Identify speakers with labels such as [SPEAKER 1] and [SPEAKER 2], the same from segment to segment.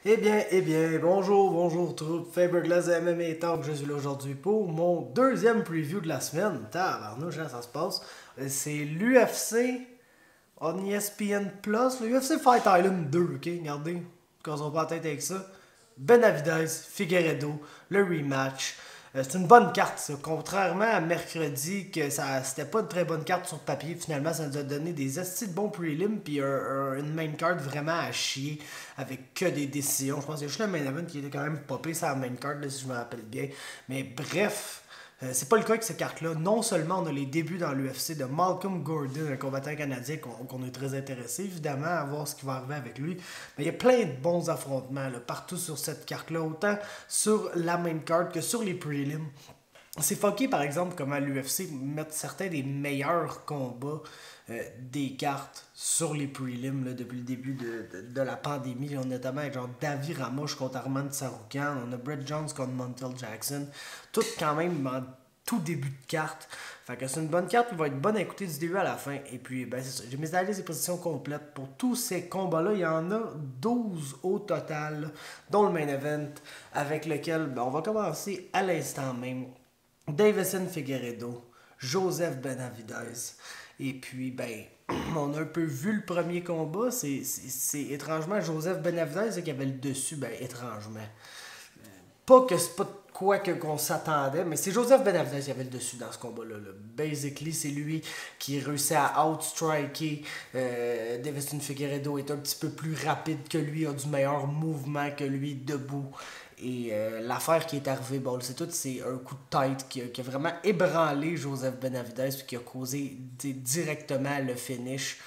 [SPEAKER 1] Bonjour troupe, Faberglass de MMA Talk, je suis là aujourd'hui pour mon deuxième preview de la semaine. Tabarnouche, ça se passe. C'est l'UFC on ESPN+, le UFC Fight Island 2, ok? Regardez, qu'on se pas la tête avec ça. Benavidez, Figueiredo, le rematch. C'est une bonne carte, ça. Contrairement à mercredi, que ça c'était pas une très bonne carte sur papier, finalement, ça nous a donné des astis de bons prelims, puis une main card vraiment à chier, avec que des décisions. Je pense qu'il y a juste le main event qui était quand même popé sur la main card, là, si je me rappelle bien. Mais bref, c'est pas le cas avec cette carte-là. Non seulement on a les débuts dans l'UFC de Malcolm Gordon, un combattant canadien qu'on est très intéressé évidemment à voir ce qui va arriver avec lui. Mais il y a plein de bons affrontements là, partout sur cette carte-là, autant sur la main card que sur les prelims. C'est fucké par exemple comment l'UFC met certains des meilleurs combats des cartes sur les prelims là, depuis le début de la pandémie. On a notamment avec genre Davi Ramos contre Arman Tsarukyan, on a Brett Jones contre Montel Jackson, tout quand même en tout début de carte. Fait que c'est une bonne carte qui va être bonne à écouter du début à la fin. Et puis, ben c'est ça. J'ai mis la liste des positions complètes. Pour tous ces combats-là, il y en a 12 au total, dont le main event, avec lequel ben, on va commencer à l'instant même. Deiveson Figueiredo, Joseph Benavidez. Et puis, ben, on a un peu vu le premier combat. C'est étrangement Joseph Benavidez qui avait le dessus, ben, étrangement. Pas que c'est pas de quoi qu'on s'attendait, mais c'est Joseph Benavidez qui avait le dessus dans ce combat-là. Là. Basically, c'est lui qui réussit à outstriker. Deiveson Figueiredo est un petit peu plus rapide que lui, a du meilleur mouvement que lui debout. Et l'affaire qui est arrivée, bon, c'est tout, c'est un coup de tête qui a vraiment ébranlé Joseph Benavidez puis qui a causé directement le finish.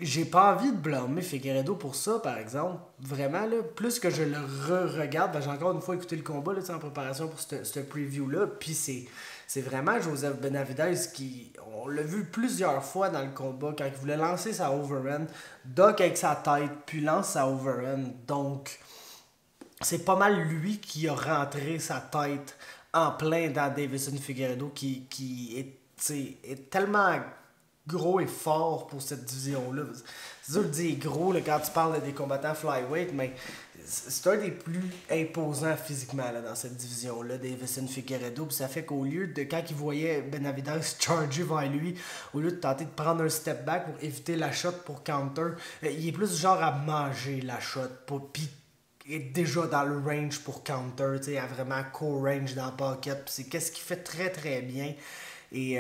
[SPEAKER 1] J'ai pas envie de blâmer Figueiredo pour ça, par exemple. Vraiment, là, plus que je le re-regarde, ben, j'ai encore une fois écouté le combat là, en préparation pour ce preview-là. Puis c'est vraiment Joseph Benavidez qui, on l'a vu plusieurs fois dans le combat, quand il voulait lancer sa overhand, duck avec sa tête, puis lance sa overhand. Donc, c'est pas mal lui qui a rentré sa tête en plein dans Deiveson Figueiredo qui est tellement gros et fort pour cette division-là. C'est dur de dire gros là, quand tu parles des combattants flyweight, mais c'est un des plus imposants physiquement là, dans cette division-là, Deiveson Figueiredo. Puis ça fait qu'au lieu de, quand il voyait Benavidez charger vers lui, au lieu de tenter de prendre un step back pour éviter la shot pour counter, il est plus genre à manger la shot. Puis est déjà dans le range pour counter, tu sais, a vraiment co-range dans le pocket. C'est qu'est-ce qu'il fait très très bien. Et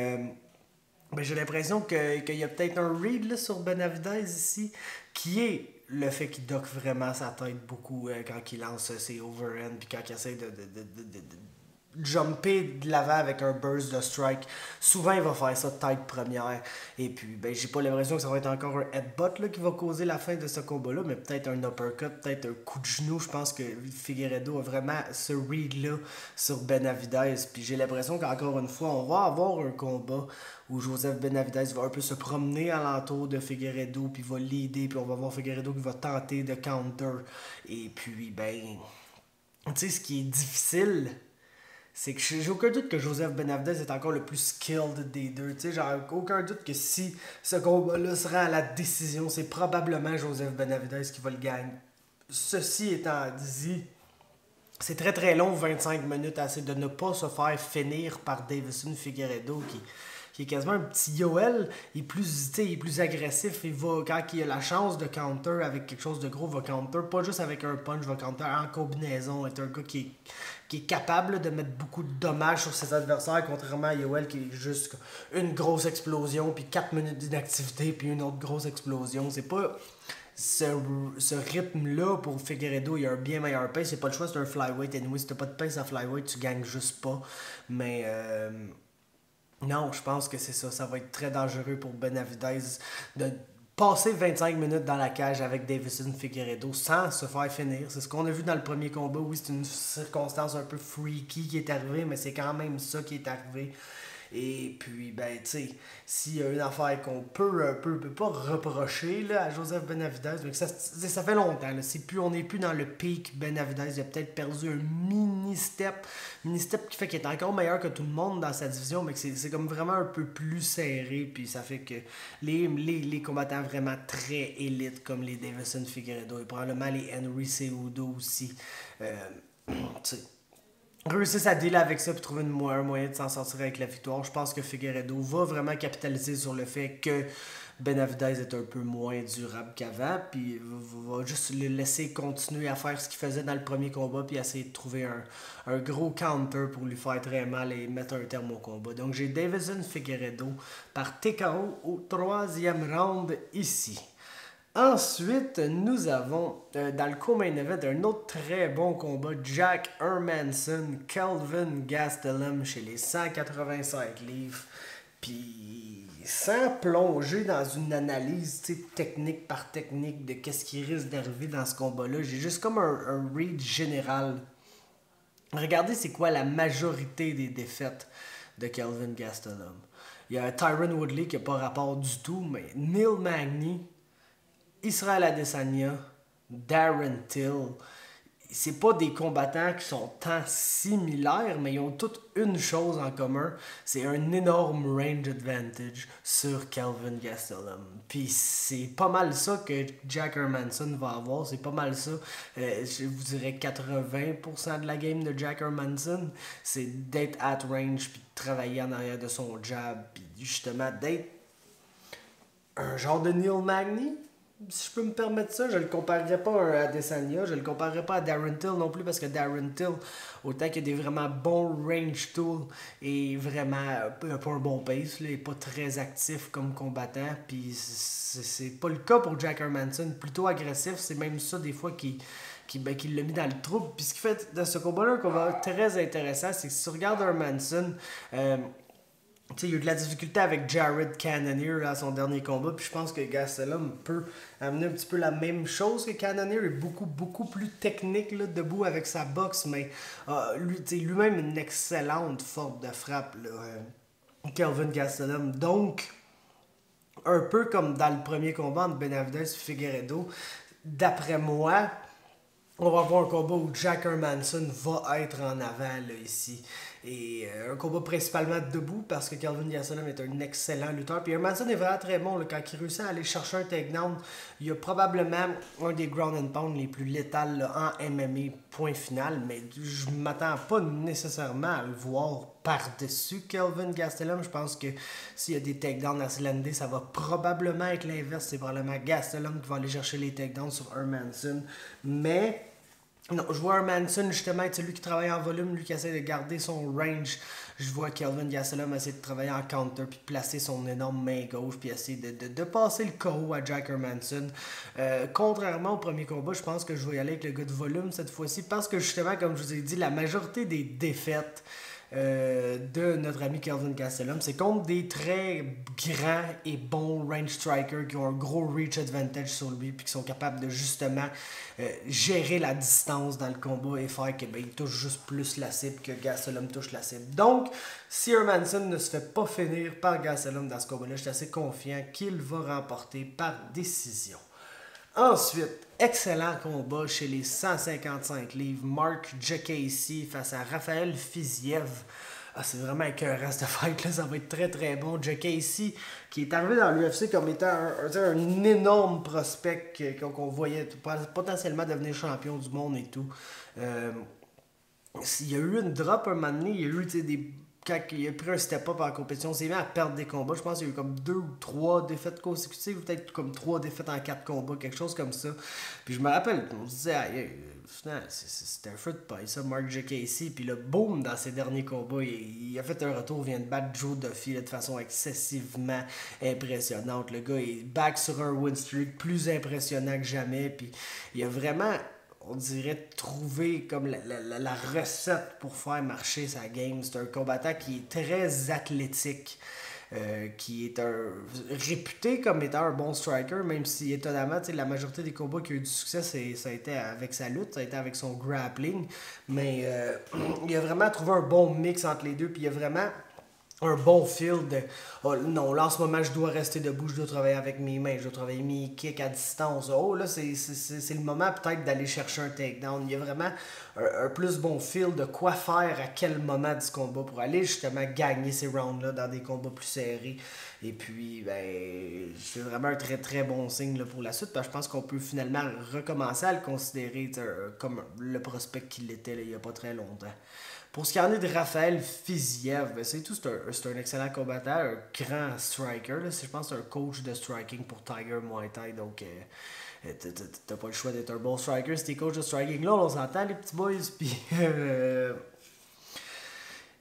[SPEAKER 1] ben, j'ai l'impression qu'il y a peut-être un read là, sur Benavidez ici, qui est le fait qu'il dock vraiment sa tête beaucoup quand il lance ses overhands, puis quand il essaie de jumper de l'avant avec un burst de strike. Souvent, il va faire ça de tête première. Et puis, ben, j'ai pas l'impression que ça va être encore un headbutt là, qui va causer la fin de ce combat-là, mais peut-être un uppercut, peut-être un coup de genou. Je pense que Figueiredo a vraiment ce read-là sur Benavidez. Puis j'ai l'impression qu'encore une fois, on va avoir un combat où Joseph Benavidez va un peu se promener alentour de Figueiredo, puis va l'aider, puis on va voir Figueiredo qui va tenter de counter. Et puis, ben, tu sais, ce qui est difficile, c'est que j'ai aucun doute que Joseph Benavidez est encore le plus skilled des deux. Tu sais, j'ai aucun doute que si ce combat-là sera à la décision, c'est probablement Joseph Benavidez qui va le gagner. Ceci étant dit, c'est très très long, 25 minutes, assez de ne pas se faire finir par Deiveson Figueiredo qui est quasiment un petit Yoel. Il est plus agressif. Il va, quand il a la chance de counter avec quelque chose de gros, va counter. Pas juste avec un punch, va counter en combinaison. C'est un gars qui est capable de mettre beaucoup de dommages sur ses adversaires, contrairement à Yoel qui est juste une grosse explosion, puis 4 minutes d'inactivité, puis une autre grosse explosion. C'est pas ce rythme-là pour Figueiredo, il y a un bien meilleur pace. C'est pas le choix, c'est un flyweight. Anyway, si t'as pas de pace à flyweight, tu gagnes juste pas. Mais non, je pense que c'est ça. Ça va être très dangereux pour Benavidez de passer 25 minutes dans la cage avec Deiveson Figueiredo sans se faire finir. C'est ce qu'on a vu dans le premier combat. Oui, c'est une circonstance un peu freaky qui est arrivée, mais c'est quand même ça qui est arrivé. Et puis, ben, tu sais, s'il y a une affaire qu'on peut pas reprocher là, à Joseph Benavidez, mais ça fait longtemps. Là, on n'est plus dans le pic Benavidez. Il a peut-être perdu un mini-step qui fait qu'il est encore meilleur que tout le monde dans sa division, mais que c'est comme vraiment un peu plus serré. Puis ça fait que les combattants vraiment très élites, comme les Davison Figueiredo et probablement les Henry Cejudo aussi, tu sais, réussissent à dealer avec ça et trouver un moyen de s'en sortir avec la victoire. Je pense que Figueiredo va vraiment capitaliser sur le fait que Benavidez est un peu moins durable qu'avant, puis va juste le laisser continuer à faire ce qu'il faisait dans le premier combat, puis essayer de trouver un gros counter pour lui faire très mal et mettre un terme au combat. Donc j'ai Davison Figueiredo par TKO au 3e round ici. Ensuite, nous avons dans le co-main event un autre très bon combat, Jack Hermansson, Kelvin Gastelum chez les 185 livres. Puis sans plonger dans une analyse technique par technique de qu'est-ce qui risque d'arriver dans ce combat-là, j'ai juste comme un read général. Regardez c'est quoi la majorité des défaites de Kelvin Gastelum. Il y a Tyron Woodley qui n'a pas rapport du tout, mais Neil Magny, Israel Adesanya, Darren Till, c'est pas des combattants qui sont tant similaires, mais ils ont toutes une chose en commun, c'est un énorme range advantage sur Kelvin Gastelum. Puis c'est pas mal ça que Jack Hermansson va avoir, c'est pas mal ça, je vous dirais 80% de la game de Jack Hermansson, c'est d'être at range, puis de travailler en arrière de son jab, puis justement d'être un genre de Neil Magny. Si je peux me permettre ça, je le comparerais pas à Adesanya, je le comparerais pas à Darren Till non plus, parce que Darren Till, autant qu'il y a des vraiment bons range tools et vraiment pas un bon pace, il est pas très actif comme combattant, puis c'est pas le cas pour Jack Hermansson, plutôt agressif, c'est même ça des fois qui l'a mis dans le trouble. Puis ce qui fait de ce combat-là un combat très intéressant, c'est que si tu regardes Hermansson, il y a eu de la difficulté avec Jared Cannonier à son dernier combat, puis je pense que Gastelum peut amener un petit peu la même chose que Cannonier, est beaucoup plus technique là, debout avec sa boxe, mais lui-même une excellente forme de frappe, là, Kelvin Gastelum. Donc, un peu comme dans le premier combat entre Benavidez et Figueiredo, d'après moi, on va avoir un combat où Jack Hermansson va être en avant là, ici. Et un combat principalement debout parce que Kelvin Gastelum est un excellent lutteur. Puis Hermansson est vraiment très bon là, quand il réussit à aller chercher un takedown. Il a probablement un des ground and pound les plus létals là, en MMA, point final. Mais je m'attends pas nécessairement à le voir par-dessus Kelvin Gastelum. Je pense que s'il y a des takedowns à se lander, ça va probablement être l'inverse. C'est probablement Gastelum qui va aller chercher les takedowns sur Hermansson. Mais non, je vois Hermansson justement être celui qui travaille en volume, lui qui essaie de garder son range. Je vois Kelvin Gastelum essayer de travailler en counter, puis placer son énorme main gauche, puis essayer de passer le KO à Jack Hermansson. Contrairement au premier combat, je pense que je vais y aller avec le gars de volume cette fois-ci, parce que justement, comme je vous ai dit, la majorité des défaites de notre ami Kelvin Gastelum, c'est contre des très grands et bons range strikers qui ont un gros reach advantage sur lui puis qui sont capables de justement gérer la distance dans le combat et faire qu'il touche juste plus la cible que Gastelum touche la cible. Donc, si Hermansson ne se fait pas finir par Gastelum dans ce combat-là, je suis assez confiant qu'il va remporter par décision. Ensuite, excellent combat chez les 155 livres. Mark Diakiese face à Raphaël Fiziev. C'est vraiment écœurant cette fight là, ça va être très très bon. Diakiese qui est arrivé dans l'UFC comme étant un énorme prospect qu'on voyait potentiellement devenir champion du monde et tout. Il y a eu une drop un moment donné, il y a eu quand il a pris un step-up en compétition, il s'est mis à perdre des combats. Je pense qu'il y a eu comme 2 ou 3 défaites consécutives, peut-être comme 3 défaites en 4 combats, quelque chose comme ça. Puis je me rappelle, on se disait, c'était un feu de paille ça, Mark Diakiese. Puis le boom, dans ses derniers combats, il a fait un retour, il vient de battre Joe Duffy là, de façon excessivement impressionnante. Le gars est back sur un win streak, plus impressionnant que jamais. Puis il a vraiment, on dirait, trouver comme la recette pour faire marcher sa game. C'est un combattant qui est très athlétique, qui est réputé comme étant un bon striker, même si étonnamment la majorité des combats qui ont eu du succès, ça a été avec sa lutte, ça a été avec son grappling, mais il a vraiment trouvé un bon mix entre les deux, puis il a vraiment un bon feel de oh, non, là en ce moment je dois rester debout, je dois travailler avec mes mains, je dois travailler mes kicks à distance. Oh là, c'est le moment peut-être d'aller chercher un takedown. Il y a vraiment un plus bon feel de quoi faire à quel moment du combat pour aller justement gagner ces rounds-là dans des combats plus serrés. Et puis, ben, c'est vraiment un très très bon signe là, pour la suite, parce que je pense qu'on peut finalement recommencer à le considérer comme le prospect qu'il était là, il n'y a pas très longtemps. Pour ce qui en est de Raphaël Fiziev, ben, c'est tout, c'est un excellent combattant, un grand striker. Là. Je pense que c'est un coach de striking pour Tiger Muay Thai. Donc, t'as pas le choix d'être un bon striker si t'es coach de striking. Là, on s'entend, les petits boys. Puis,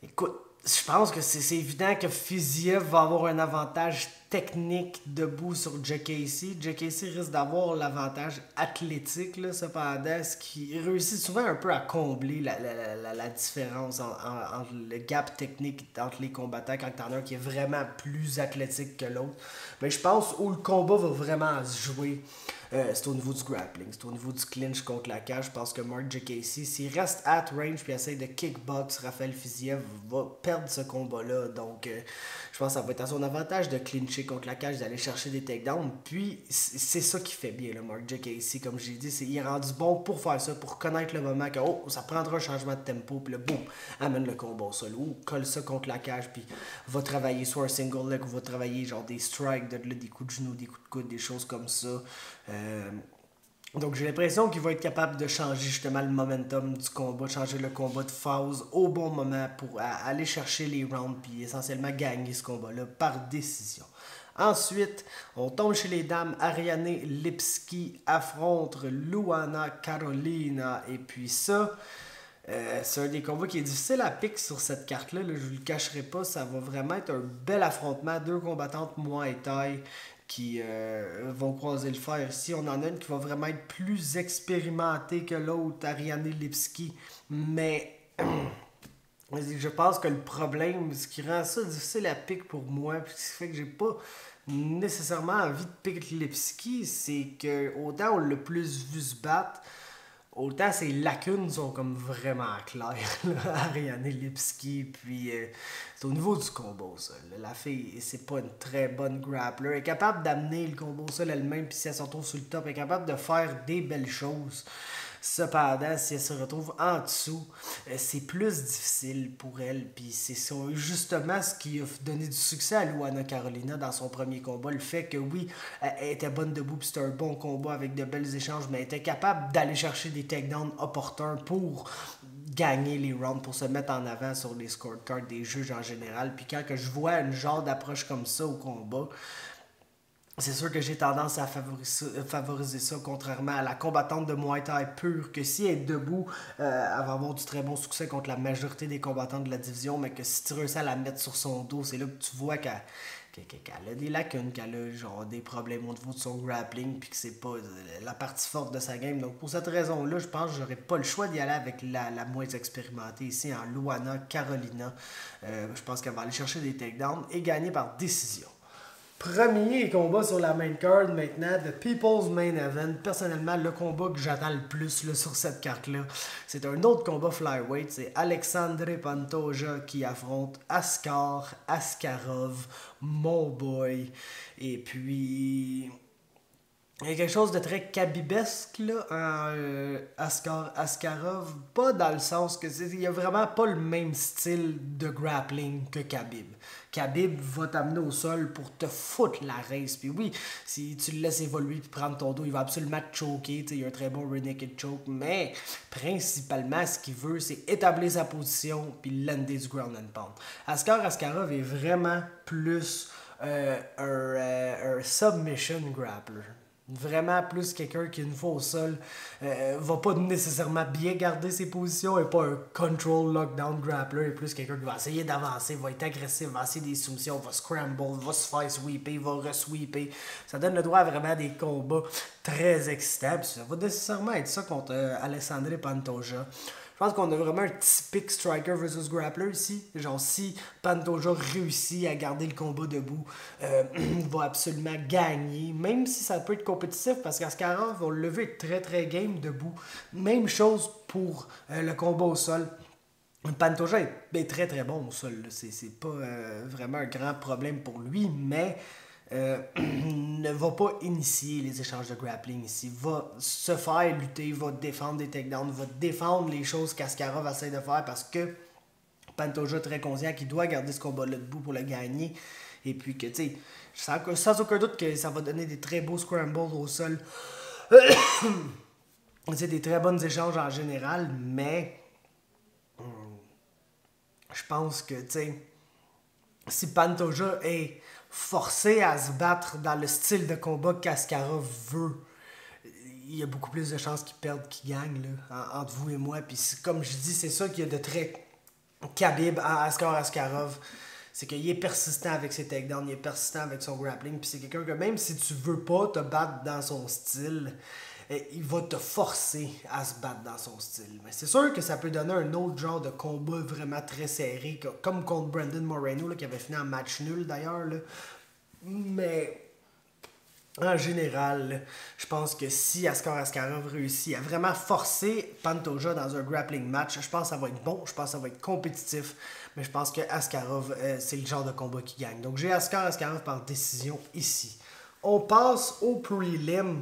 [SPEAKER 1] écoute, je pense que c'est évident que Fiziev va avoir un avantage technique debout sur Jack Casey. Jack Casey risque d'avoir l'avantage athlétique, là, cependant, ce qui réussit souvent un peu à combler la différence entre le gap technique entre les combattants quand t'en as un qui est vraiment plus athlétique que l'autre. Mais je pense où le combat va vraiment se jouer. C'est au niveau du grappling, c'est au niveau du clinch contre la cage. Je pense que Mark J. Casey, s'il reste at range puis essaye de kickbox Raphaël Fiziev, va perdre ce combat-là. Donc, je pense que ça va être à son avantage de clincher contre la cage, d'aller chercher des takedowns. Puis, c'est ça qui fait bien, le Mark J. Casey. Comme j'ai dit, il est rendu bon pour faire ça, pour connaître le moment que oh, ça prendra un changement de tempo. Puis là, boum, amène le combat au sol. Ou colle ça contre la cage, puis va travailler soit un single leg ou va travailler genre des strikes, des coups de genoux, des coups de coude, des choses comme ça. Donc j'ai l'impression qu'il va être capable de changer justement le momentum du combat, de changer le combat de phase au bon moment pour aller chercher les rounds puis essentiellement gagner ce combat-là par décision. Ensuite, on tombe chez les dames. Ariane Lipski affronte Luana Carolina. Et puis ça, c'est un des combats qui est difficile à piquer sur cette carte-là. Là, je ne vous le cacherai pas, ça va vraiment être un bel affrontement. Deux combattantes Muay Thai qui vont croiser le fer ici. On en a une qui va vraiment être plus expérimentée que l'autre, Ariane Lipski. Mais je pense que le problème, ce qui rend ça difficile à piquer pour moi, puis ce qui fait que j'ai pas nécessairement envie de piquer Lipski, c'est que autant on l'a plus vu se battre, autant ses lacunes sont comme vraiment claires. Ariane Lipski, puis c'est au niveau du combat au sol. La fille, c'est pas une très bonne grappler. Elle est capable d'amener le combat au sol elle-même, puis si elle se retrouve sur le top, elle est capable de faire des belles choses. Cependant, si elle se retrouve en dessous, c'est plus difficile pour elle. Puis c'est justement ce qui a donné du succès à Luana Carolina dans son premier combat. Le fait que oui, elle était bonne debout, puis c'était un bon combat avec de belles échanges, mais elle était capable d'aller chercher des takedowns opportuns pour gagner les rounds, pour se mettre en avant sur les scorecards des juges en général. Puis quand que je vois un genre d'approche comme ça au combat, c'est sûr que j'ai tendance à favoriser ça, contrairement à la combattante de Muay Thai pure, que si elle est debout, elle va avoir du très bon succès contre la majorité des combattants de la division, mais que si tu réussis à la mettre sur son dos, c'est là que tu vois qu'elle a des lacunes, qu'elle a genre des problèmes au niveau de son grappling, puis que c'est pas la partie forte de sa game. Donc pour cette raison-là, je pense que j'aurais pas le choix d'y aller avec la moins expérimentée ici en Luana Carolina. Je pense qu'elle va aller chercher des takedowns et gagner par décision. Premier combat sur la main card maintenant, The People's Main Event. Personnellement, le combat que j'attends le plus là, sur cette carte-là, c'est un autre combat flyweight. C'est Alexandre Pantoja qui affronte Askar Askarov, mon boy. Et puis, il y a quelque chose de très khabibesque là, en Askar Askarov. Pas dans le sens que il y a vraiment pas le même style de grappling que Khabib. Khabib va t'amener au sol pour te foutre la race. Puis oui, si tu le laisses évoluer et prendre ton dos, il va absolument te choquer. Il y a un très bon rear naked choke. Mais principalement, ce qu'il veut, c'est établir sa position puis lander du ground and pound. Askar Askarov est vraiment plus un submission grappler. Vraiment plus quelqu'un qui, une fois au sol, va pas nécessairement bien garder ses positions et pas un control lockdown grappler, et plus quelqu'un qui va essayer d'avancer, va être agressif, va essayer des soumissions, va scramble, va se faire sweeper, va re-sweeper. Ça donne le droit à vraiment des combats très excitants. Ça va nécessairement être ça contre Alexandre Pantoja. Je pense qu'on a vraiment un typique striker versus grappler ici. Genre, si Pantoja réussit à garder le combat debout, il va absolument gagner. Même si ça peut être compétitif, parce qu'Askarov, on l'a vu être très très game debout. Même chose pour le combat au sol. Pantoja est très très bon au sol. C'est pas vraiment un grand problème pour lui, mais ne va pas initier les échanges de grappling ici. Va se faire lutter, va défendre des takedowns, va défendre les choses qu'Askarov essaie de faire parce que Pantoja est très conscient qu'il doit garder ce combat-là debout pour le gagner. Et puis que, tu sais, sans aucun doute que ça va donner des très beaux scrambles au sol. C'est des très bons échanges en général, mais je pense que, tu sais, si Pantoja est forcé à se battre dans le style de combat qu'Askarov veut, il y a beaucoup plus de chances qu'il perde qu'il gagne, là, entre vous et moi. Puis comme je dis, c'est ça qu'il y a de très Khabib à Askar Askarov. C'est qu'il est persistant avec ses takedowns, il est persistant avec son grappling. Puis c'est quelqu'un que même si tu veux pas te battre dans son style, il va te forcer à se battre dans son style. Mais c'est sûr que ça peut donner un autre genre de combat vraiment très serré, comme contre Brandon Moreno, là, qui avait fini en match nul d'ailleurs. Là. Mais en général, je pense que si Askar Askarov réussit à vraiment forcer Pantoja dans un grappling match, je pense que ça va être bon, je pense que ça va être compétitif, mais je pense que Askarov, c'est le genre de combat qui gagne. Donc j'ai Askar Askarov par décision ici. On passe au prelim.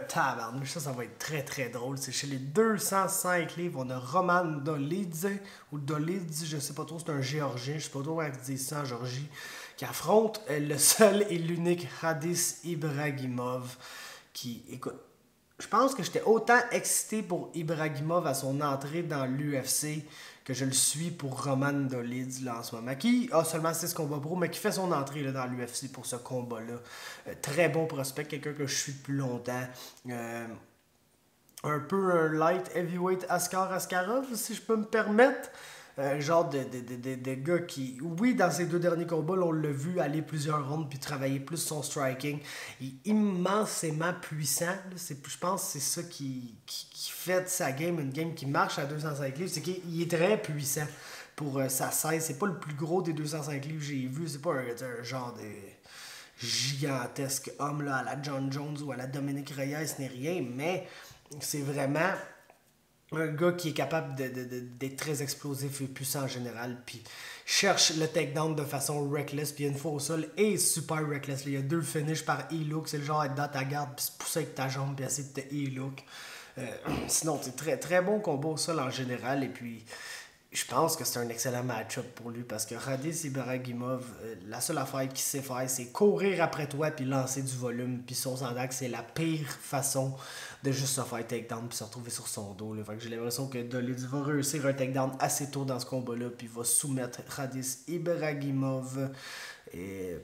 [SPEAKER 1] Tabarnouche, ça va être très très drôle. C'est chez les 205 livres. On a Roman Dolidze, ou Dolidze, je sais pas trop, c'est un géorgien, je sais pas trop comment ils disent ça en Géorgie, qui affronte le seul et l'unique Khadis Ibragimov. Qui, écoute, je pense que j'étais autant excité pour Ibragimov à son entrée dans l'UFC que je le suis pour Roman Dolidze là, en ce moment, qui a seulement 6 combats pro, mais qui fait son entrée là, dans l'UFC pour ce combat-là. Très bon prospect, quelqu'un que je suis depuis longtemps. Un peu un light heavyweight Askar Askarov, si je peux me permettre. Genre de gars qui, oui, dans ses 2 derniers combats, là, on l'a vu aller plusieurs rounds puis travailler plus son striking. Il est immensément puissant. Là. Je pense que c'est ça qui fait de sa game une game qui marche à 205 livres. C'est qu'il est très puissant pour sa 16. C'est pas le plus gros des 205 livres que j'ai vu. C'est pas un genre de gigantesque homme là, à la John Jones ou à la Dominique Reyes, n'est rien, mais c'est vraiment un gars qui est capable d'être très explosif et puissant en général, puis cherche le takedown de façon reckless, puis une fois au sol, et super reckless. Il y a 2 finishes par e-look, c'est le genre d'être dans ta garde, puis se pousser avec ta jambe, puis essayer de te e-look. Sinon, c'est très très bon combat au sol en général, et puis je pense que c'est un excellent match-up pour lui parce que Khadis Ibragimov, la seule affaire qu'il sait faire, c'est courir après toi puis lancer du volume. Puis son s'entend que c'est la pire façon de juste se faire takedown puis se retrouver sur son dos. Là. Fait que j'ai l'impression que Dolidze va réussir un takedown assez tôt dans ce combat-là puis va soumettre Khadis Ibragimov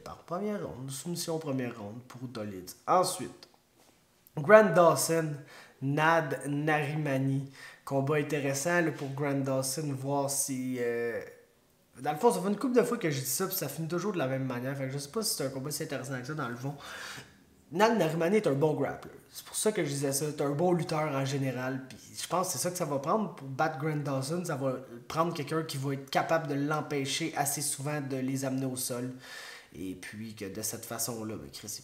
[SPEAKER 1] par première ronde, soumission première ronde pour Dolidze. Ensuite, Grant Dawson, Nad Narimani. Combat intéressant là, pour Grant Dawson, voir si... Dans le fond, ça fait une couple de fois que je dis ça, puis ça finit toujours de la même manière. Fait que je sais pas si c'est un combat si intéressant que ça, dans le fond. Nad Narimani est un bon grappler. C'est pour ça que je disais ça. C'est un bon lutteur en général. Puis je pense que c'est ça que ça va prendre pour battre Grant Dawson. Ça va prendre quelqu'un qui va être capable de l'empêcher assez souvent de les amener au sol. Et puis que de cette façon-là, ben Chris,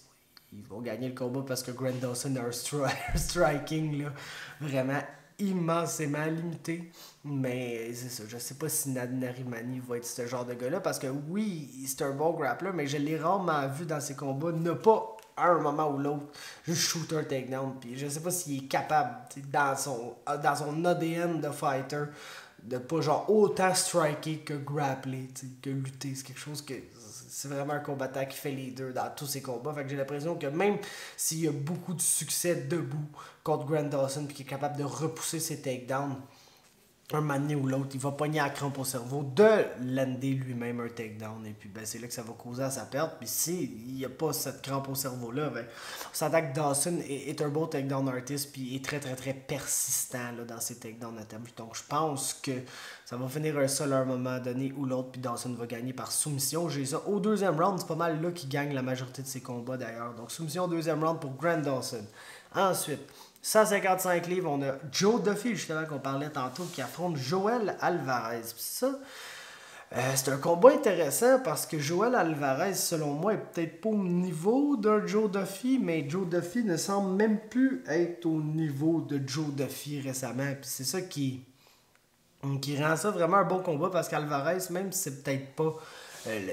[SPEAKER 1] ils vont gagner le combat parce que Grant Dawson a un striking là, vraiment immensément limité. Mais c'est ça, je sais pas si Nad Narimani va être ce genre de gars-là parce que oui, c'est un bon grappler, mais je l'ai rarement vu dans ses combats ne pas à un moment ou l'autre juste shooter un takedown. Puis je sais pas s'il est capable dans son ADN de fighter de pas genre autant striker que grappler, que lutter. C'est quelque chose que c'est vraiment un combattant qui fait les deux dans tous ses combats. Fait que j'ai l'impression que même s'il y a beaucoup de succès debout contre Grant Dawson puis qu'il est capable de repousser ses takedowns, un moment donné ou l'autre, il va pogner à crampe au cerveau de lander lui-même un takedown. Et puis ben, c'est là que ça va causer à sa perte. Puis s'il n'y a pas cette crampe au cerveau-là, ben, on s'entend que Dawson est un bon takedown artist puis est très très très persistant là, dans ses takedown attempts. Donc je pense que ça va finir un seul à un moment donné ou l'autre, puis Dawson va gagner par soumission. J'ai ça au 2e round, c'est pas mal là qu'il gagne la majorité de ses combats d'ailleurs. Donc soumission au 2e round pour Grant Dawson. Ensuite, 155 livres, on a Joe Duffy, justement, qu'on parlait tantôt, qui affronte Joel Alvarez. Puis ça, c'est un combat intéressant parce que Joel Alvarez, selon moi, est peut-être pas au niveau d'un Joe Duffy, mais Joe Duffy ne semble même plus être au niveau de Joe Duffy récemment. Puis c'est ça qui qui rend ça vraiment un bon combat parce qu'Alvarez, même si c'est peut-être pas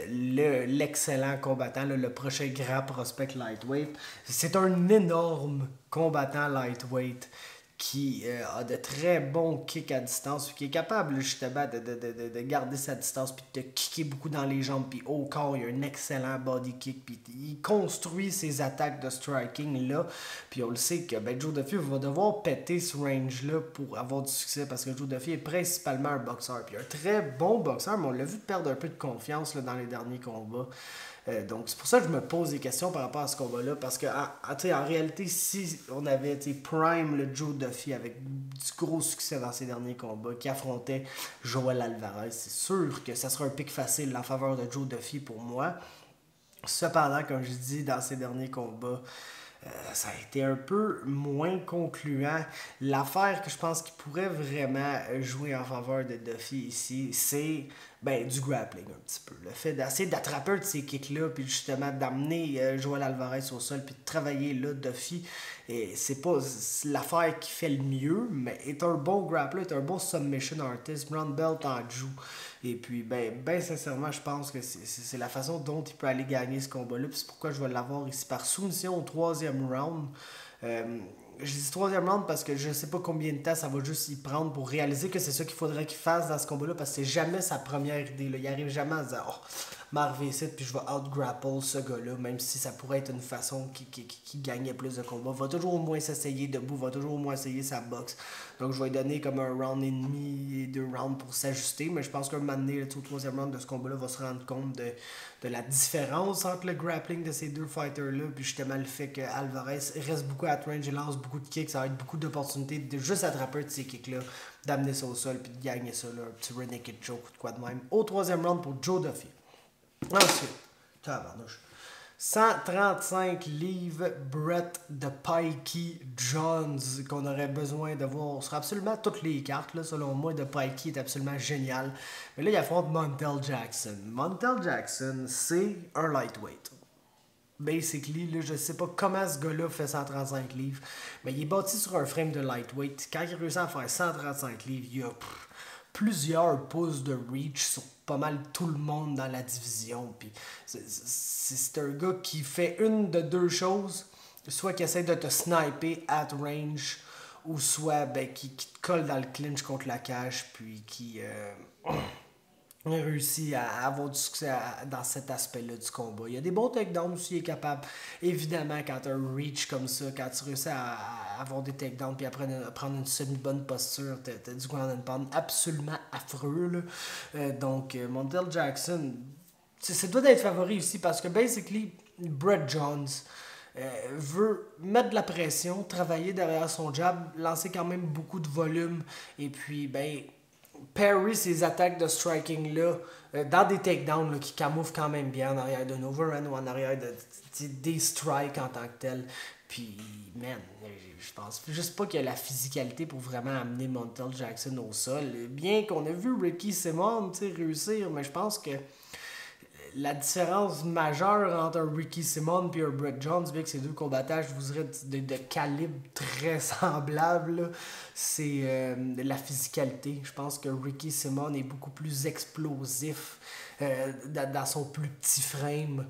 [SPEAKER 1] l'excellent combattant, là, le prochain grand prospect lightweight, c'est un énorme combattant lightweight qui a de très bons kicks à distance, qui est capable justement de garder sa distance, puis de kicker beaucoup dans les jambes, puis au corps, il a un excellent body kick, puis il construit ses attaques de striking là, puis on le sait que Joe Duffy va devoir péter ce range-là pour avoir du succès, parce que Joe Duffy est principalement un boxeur, puis un très bon boxeur, mais on l'a vu perdre un peu de confiance là, dans les derniers combats. Donc c'est pour ça que je me pose des questions par rapport à ce combat-là, parce que en réalité, si on avait Prime le Joe Duffy avec du gros succès dans ses derniers combats, qui affrontait Joel Alvarez, c'est sûr que ça sera un pic facile en faveur de Joe Duffy pour moi. Cependant, comme je dis, dans ses derniers combats, ça a été un peu moins concluant. L'affaire que je pense qu'il pourrait vraiment jouer en faveur de Duffy ici, c'est du grappling un petit peu. Le fait d'essayer d'attraper de ces kicks-là, puis justement d'amener Joel Alvarez au sol, puis de travailler là, Duffy. Et c'est pas l'affaire qui fait le mieux, mais est un bon grappler, est un bon submission artist. Brown belt en joue. Et puis, sincèrement, je pense que c'est la façon dont il peut aller gagner ce combat-là. Puis c'est pourquoi je vais l'avoir ici par soumission au 3e round. Je dis 3e round parce que je ne sais pas combien de temps ça va juste y prendre pour réaliser que c'est ça qu'il faudrait qu'il fasse dans ce combat-là, parce que c'est jamais sa première idée. Là. Il arrive jamais à se dire « Oh, m'arriver ici, puis je vais out-grapple ce gars-là », même si ça pourrait être une façon qui gagnait plus de combats. Va toujours au moins s'essayer debout, va toujours au moins essayer sa boxe. Donc je vais lui donner comme un round et demi et 2 rounds pour s'ajuster, mais je pense qu'un moment donné, au 3e round de ce combat-là, va se rendre compte de la différence entre le grappling de ces deux fighters-là, puis justement le fait que Alvarez reste beaucoup à range et lance beaucoup de kicks, ça va être beaucoup d'opportunités de juste attraper de ces kicks-là, d'amener ça au sol, puis de gagner ça, là, un petit renegade choke ou de quoi de même. Au 3e round pour Joe Duffy. Ensuite, tabarnouche. 135 livres, Brett de Pikey Jones, qu'on aurait besoin de voir sur absolument toutes les cartes. Là, selon moi, de Pikey est absolument génial. Mais là, il affronte Montel Jackson. Montel Jackson, c'est un lightweight. Basically, là, je sais pas comment ce gars-là fait 135 livres, mais il est bâti sur un frame de lightweight. Quand il réussit à faire 135 livres, il y a plusieurs pouces de reach sur pas mal tout le monde dans la division. Puis c'est un gars qui fait une de deux choses, soit qui essaie de te sniper at range, ou soit qui te colle dans le clinch contre la cage, puis qui réussit à avoir du succès dans cet aspect-là du combat. Il y a des bons takedowns aussi, il est capable. Évidemment, quand tu as un reach comme ça, quand tu réussis à avoir des takedowns puis après prendre une semi-bonne posture, tu as du ground and pound absolument affreux. Là. Donc, Montel Jackson, ça doit être favori aussi parce que, basically, Brett Jones veut mettre de la pression, travailler derrière son jab, lancer quand même beaucoup de volume et puis, parry ces attaques de striking là dans des takedowns qui camouflent quand même bien en arrière d'un overhand ou en arrière des strikes en tant que tel. Puis, man, je pense juste pas qu'il y a la physicalité pour vraiment amener Montel Jackson au sol. Bien qu'on a vu Ricky Simon réussir, mais je pense que la différence majeure entre un Ricky Simon et un Brett Jones, bien que ces deux combattants, je vous dirais, de calibre très semblable, c'est la physicalité. Je pense que Ricky Simon est beaucoup plus explosif dans son plus petit frame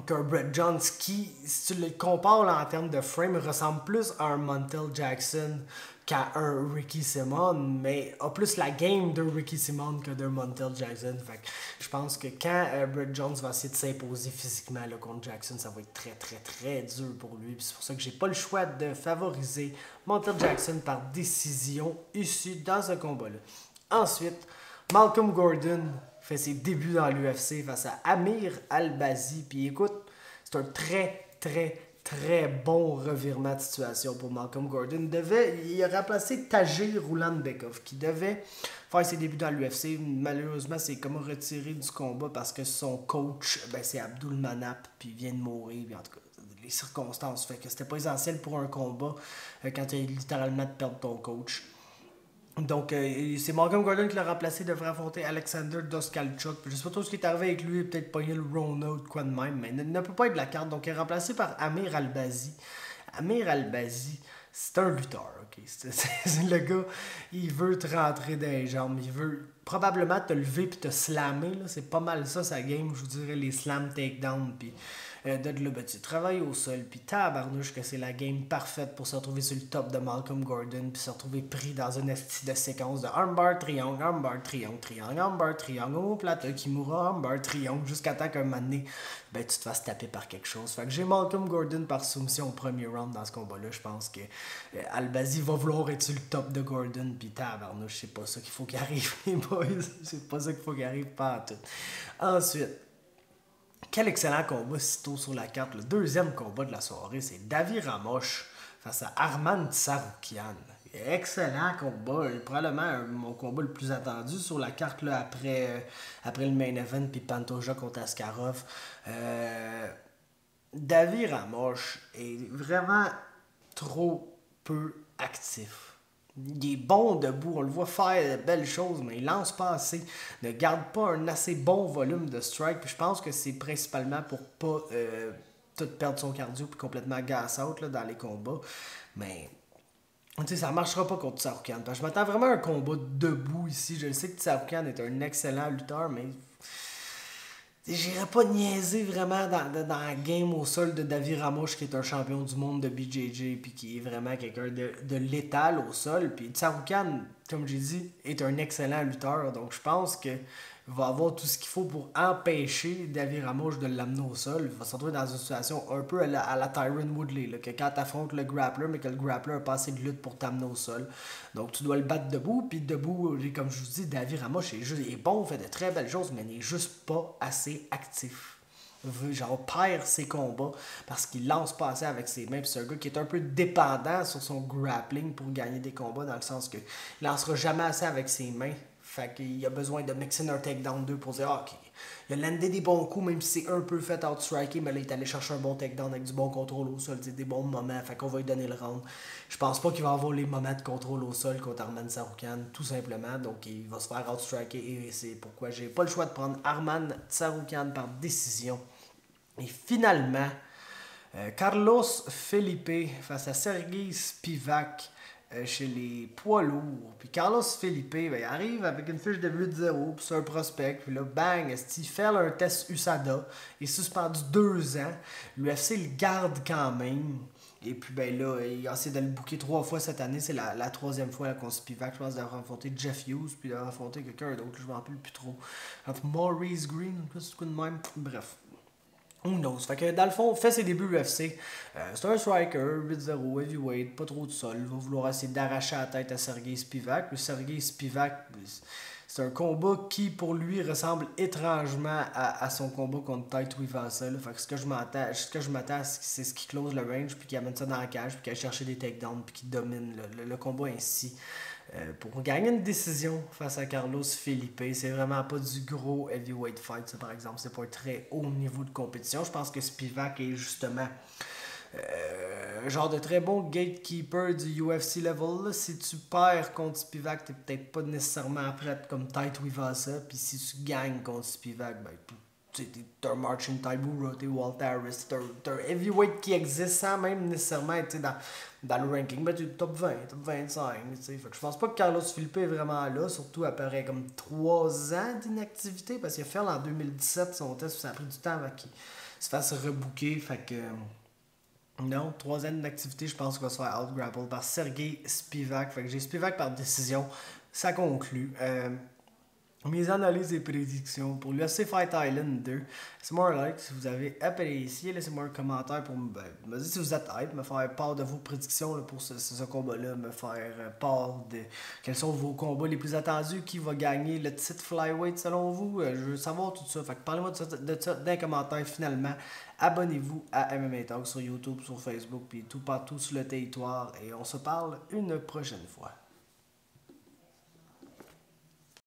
[SPEAKER 1] qu'un Brett Jones qui, si tu le compares là, en termes de frame, ressemble plus à un Montel Jackson qu'à un Ricky Simon, mais a plus la game de Ricky Simon que d'un Montel Jackson. Fait que je pense que quand Brett Jones va essayer de s'imposer physiquement là, contre Jackson, ça va être très très très dur pour lui. C'est pour ça que j'ai pas le choix de favoriser Montel Jackson par décision ici dans ce combat-là. Ensuite, Malcolm Gordon fait ses débuts dans l'UFC face à Amir Albazi. Puis écoute, c'est un très très très bon revirement de situation pour Malcolm Gordon. Il a remplacé Tagir Ulanbekov qui devait faire ses débuts dans l'UFC. Malheureusement, c'est comme retiré du combat parce que son coach, c'est Abdul Manap, puis il vient de mourir. Puis en tout cas, les circonstances fait que c'était pas essentiel pour un combat quand tu as littéralement de perdre ton coach. Donc, c'est Malcolm Gordon qui l'a remplacé, devrait affronter Alexander Doskalchuk. Je sais pas trop ce qui est arrivé avec lui, peut-être pogné le Rona ou de quoi de même, mais ne peut pas être de la carte. Donc, il est remplacé par Amir Albazi. Amir Albazi, c'est un lutteur, ok? C'est le gars, il veut te rentrer dans les jambes, il veut probablement te lever puis te slammer, là. C'est pas mal ça, sa game, je vous dirais, les slams takedown, puis de là, ben, tu travailles au sol, puis tabarnouche que c'est la game parfaite pour se retrouver sur le top de Malcolm Gordon, puis se retrouver pris dans une esti de séquence de armbar, triangle, triangle, armbar, triangle, au plateau, Kimura, armbar, triangle, jusqu'à temps qu'un moment donné, ben, tu te fasses taper par quelque chose. Fait que j'ai Malcolm Gordon par soumission au premier round dans ce combat-là. Je pense que Albazi va vouloir être sur le top de Gordon, puis tabarnouche, c'est pas ça qu'il faut qu'il arrive, les boys. C'est pas ça qu'il faut qu'il arrive, pas à tout. Ensuite, quel excellent combat sitôt sur la carte. Le deuxième combat de la soirée, c'est Davi Ramosh face à Arman Tsarukyan. Excellent combat. Probablement mon combat le plus attendu sur la carte là, après le main event puis Pantoja contre Askarov. Davi Ramosh est vraiment trop peu actif. Il est bon debout, on le voit faire de belles choses, mais il lance pas assez, ne garde pas un assez bon volume de strike. Puis je pense que c'est principalement pour pas tout perdre son cardio puis complètement gas out là, dans les combats. Mais tu sais, ça marchera pas contre Tsarukyan. Je m'attends vraiment à un combat debout ici. Je sais que Tsarukyan est un excellent lutteur, mais j'irais pas niaiser vraiment dans la game au sol de Davi Ramosh, qui est un champion du monde de BJJ, puis qui est vraiment quelqu'un de létal au sol. Puis Tsarukyan, comme j'ai dit, est un excellent lutteur. Donc je pense que va avoir tout ce qu'il faut pour empêcher Davi Ramosh de l'amener au sol. Il va se retrouver dans une situation un peu à la Tyron Woodley, là, que quand tu affrontes le grappler, mais que le grappler a pas assez de lutte pour t'amener au sol. Donc tu dois le battre debout, puis debout, comme je vous dis, Davi Ramosh est bon, fait de très belles choses, mais n'est juste pas assez actif. Genre perd ses combats parce qu'il lance pas assez avec ses mains. Puis c'est un gars qui est un peu dépendant sur son grappling pour gagner des combats, dans le sens que il lancera jamais assez avec ses mains. Fait qu'il a besoin de mixer un takedown 2 pour dire ah, ok, il a landé des bons coups, même si c'est un peu fait outstriker, mais là il est allé chercher un bon takedown avec du bon contrôle au sol, des bons moments, fait qu'on va lui donner le round. Je pense pas qu'il va avoir les moments de contrôle au sol contre Arman Tsarukyan, tout simplement, donc il va se faire outstriker et c'est pourquoi j'ai pas le choix de prendre Arman Tsarukyan par décision. Et finalement, Carlos Felipe face à Sergey Spivak chez les poids lourds. Puis Carlos Felipe, ben, il arrive avec une fiche de 8-0, puis c'est un prospect. Puis là, bang, il fait un test USADA. Il est suspendu 2 ans. L'UFC le garde quand même. Et puis ben là, il a essayé de le booker 3 fois cette année. C'est la 3e fois contre Spivak. Je pense d'avoir affronté Jeff Hughes, puis d'avoir affronté quelqu'un d'autre. Je ne m'en rappelle plus trop. Entre Maurice Green, c'est quoi de même. Bref. Who knows? Fait que dans le fond, fait ses débuts UFC. C'est un striker, 8-0, heavyweight, pas trop de sol. Il va vouloir essayer d'arracher la tête à Sergey Spivak. Le Sergey Spivak, c'est un combat qui, pour lui, ressemble étrangement à son combat contre Tai Tuivasa. Fait que ce que je m'attends, c'est ce qui close le range, puis qui amène ça dans la cage, puis qui aille chercher des takedowns, puis qui domine le combat ainsi. Pour gagner une décision face à Carlos Felipe, c'est vraiment pas du gros heavyweight fight, ça, par exemple. C'est pas un très haut niveau de compétition. Je pense que Spivak est justement genre de très bon gatekeeper du UFC level. Là. Si tu perds contre Spivak, t'es peut-être pas nécessairement prêt comme Tai Tuivasa. Puis si tu gagnes contre Spivak, ben, t'es un Marcin Tybura, t'es Walt Harris, t'es un heavyweight qui existe sans même nécessairement être dans le ranking, mais t'es top 20, top 25. Fait que je pense pas que Carlos Felipe est vraiment là, surtout après comme 3 ans d'inactivité, parce qu'il a fait en 2017 son test, ça a pris du temps avant qu'il se fasse rebooker. Fait que non, 3 ans d'inactivité, je pense qu'il va se faire out-grapple par Sergey Spivak. Fait que j'ai Spivak par décision. Ça conclut. Mes analyses et prédictions pour l'UFC Fight Island 2. Laissez-moi un like si vous avez apprécié. Laissez-moi un commentaire pour me dire si vous êtes hype, me faire part de vos prédictions là, pour ce combat-là, me faire part de quels sont vos combats les plus attendus, qui va gagner le titre flyweight selon vous. Je veux savoir tout ça. Fait que parlez-moi de ça dans les commentaires finalement. Abonnez-vous à MMA Talk sur YouTube, sur Facebook, puis tout partout sur le territoire. Et on se parle une prochaine fois.